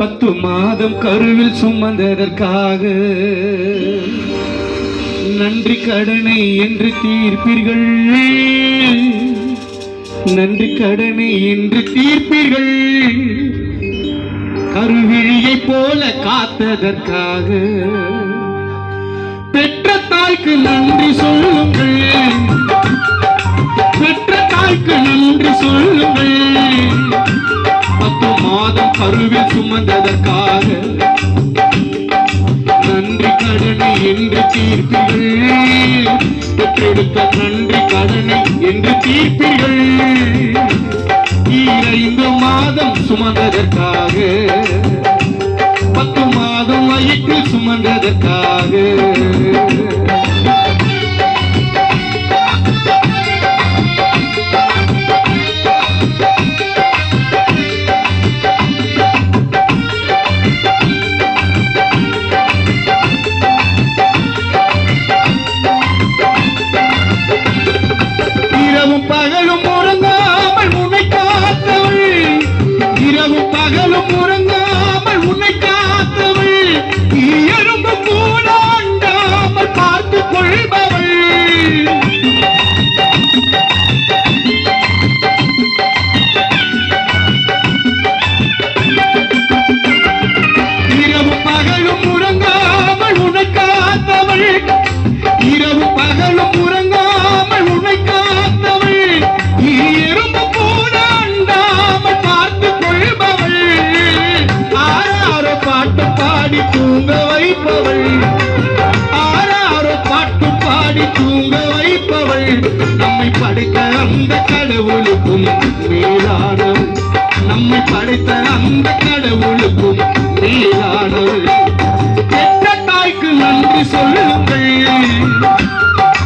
10 மாதம் கருவில் சுமந்ததற்காக நன்றி கடனை என்று தீர்ப்பீர்கள், நன்றி கடனை என்று தீர்ப்பீர்கள். கருவிழியை போல காத்ததற்காக பெற்ற தாய்க்கு நன்றி சொல்லுங்கள், பெற்ற தாய்க்கு நன்றி சொல்லுங்கள். 10 மாதம் கருவில் சுமந்ததற்காக நன்றி கடனை என்று தீர்ப்பீர்கள், பெற்றெடுத்த நன்றி கடனை என்று தீர்ப்பீர்கள். 5 மாதம் சுமந்ததற்காக 10 மாதம் வயிற்றில் சுமந்ததற்காக இரவும் பகலும் உறங்காமல் உன்னை காத்தவள், இரவும் பகலும் உறங்காமல் உன்னை காத்தவள், எறும்பு கூட அண்டாமல் பார்த்துக் கொள்பவள். இரவும் பகலும் உறங்காமல் உன்னை காத்தவள், இரவும் பகலும் உறங்காமல் உன்னை காத்தவள், எறும்பு கூட அண்டாமல் பார்த்துக் கொள்பவள். ஆறாரோ பாட்டு பாடி தூங்க வைப்பவள், ஆறாரோ பாட்டு பாடி தூங்க வைப்பவள். நம்மை படைத்த அந்த கடவுளுக்கும் மேலானவள், நம்மை படைத்த அந்த கடவுளுக்கும் மேலானவள். பெற்ற தாய்க்கு நன்றி சொல்லுங்கள்,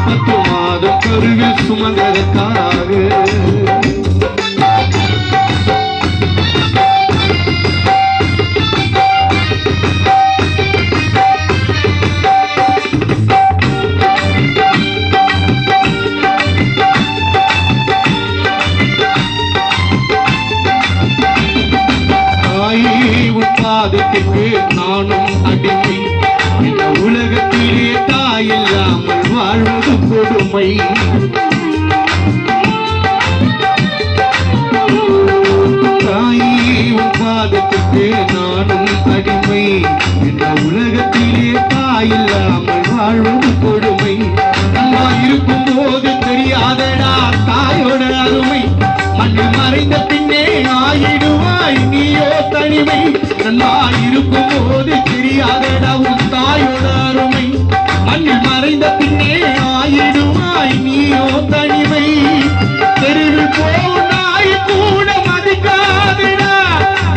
10 மாதம் கருவில் சுமந்ததற்காக. பாதத்திற்கு நானும் அடிமை, இந்த உலகத்திலே தாயில்லாமல் வாழ்வது கொடுமை. தாயே உன் பாதத்திற்கு நானும் அடிமை, இந்த உலகத்திலே தாயில்லாமல் வாழ்வது கொடுமை. அம்மா இருக்கும் போது தெரியாதடா தாயோட அருமை, மண்ணில் மறைந்த பின்னே ஆயிடுவாய் நீயோ தனிமை. நன்மா இருக்கும் போது தெரியாதடா உன் தாயோட அருமை, மண்ணில் மறைந்த பின்னே ஆயிடுவாய் நீயோ தனிமை. தெருவில் போகும் நாய் கூட மதிக்காதடா,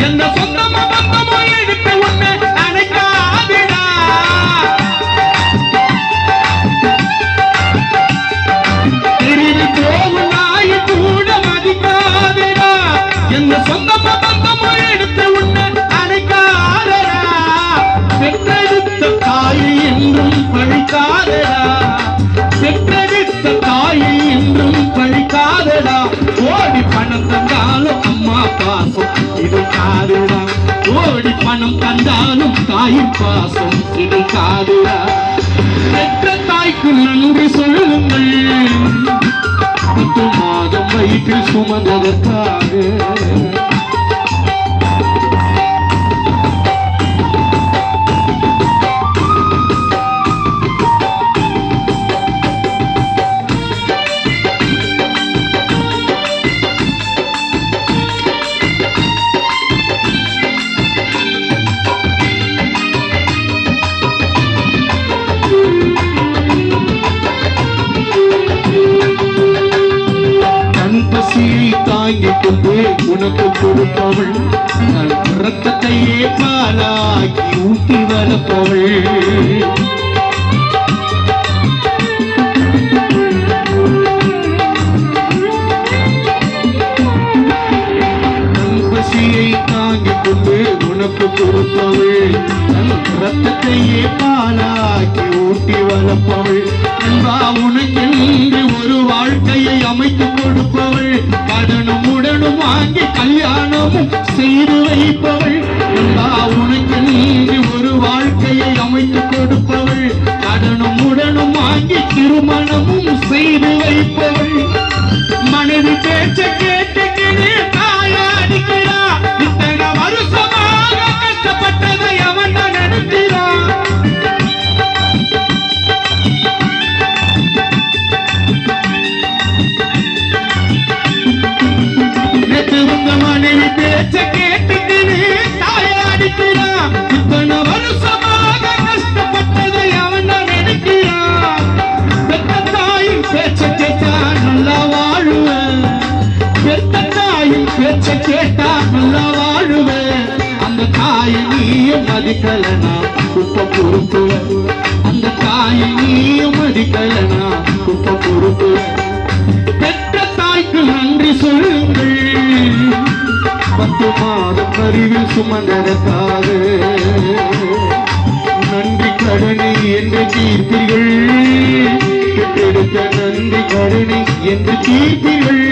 எந்த சொந்தமோ பந்தமோ எடுத்து உன்னை அணைக்காதடா. தெருவில் போகும் நாய் கூட மதிக்காதடா, எந்த சொந்தமோ பந்தமோ எடுத்து உன்னை அணைக்காதடா. பெற்றெடுத்த தாயை என்றும் பழிக்காதடா, பெற்றெடுத்த தாயை என்றும் பழிக்காதடா. ஓடி பணம் தந்தாலும் அம்மா பாசம் இதை காதுடா, ஓடி பணம் தந்தாலும் தாயின் பாசம் இதை காதுடா. பெற்ற தாய்க்கு நன்றி சொல்லுங்கள், 10 மாதம் வயிற்றில் சுமந்ததற்காக. தாங்கிக் கொண்டு உனக்கு கொடுப்பவள், ரத்தத்தையே பாலாக்கி ஊட்டி வளர்ப்பவள். பசியை தாங்கிக் கொண்டு உனக்கு கொடுப்பவள், ரத்தத்தையே பாலாக்கி ஊட்டி வளர்ப்பவள். அன்பா உனக்கென்று ஒரு வாழ்க்கையை அமைத்து கொடுப்பவள், கடனும் உடனும் வாங்கி கல்யாணம் திருமணமும் செய்து வைப்பவள் நண்பா உனக்கு நீங்கி ஒரு வாழ்க்கையை அமைத்து கொடுப்பவள் கடனும் உடனும் வாங்கி திருமணமும் செய்து வைப்பவள் மனைவி பேச்ச கேட்டுக்கினே தாயாடிக்கிறா இத்தனை வருஷமாக கஷ்டப்பட்டதை அவன் நடக்கிறான் மனைவி பேச்ச கேட்டுக்கினே தாயாடிக்கிறா இத்தனை வருஷமாக கஷ்டப்பட்டதை அவன் நடக்கிறான் பெத்த தாயின் பேச்ச கேட்டா நல்லா வாழுவேன் பெத்த தாயின் பேச்ச கேட்டா நல்லா வாழுவேன் அந்த தாயை நீயும் மதிக்கலனா குப்ப பொறுப்புவேன் அந்த தாயை நீயும் மதிக்கலனா குப்ப பொறுப்புவேன் பெற்ற தாய்க்கு நன்றி சொல்லுங்கள் 10 மாதம் கருவில் சுமந்ததற்காக நன்றி கடனை என்று தீர்ப்பீர்கள் பெற்றெடுத்த நன்றி கடனை என்று தீர்ப்பீர்கள்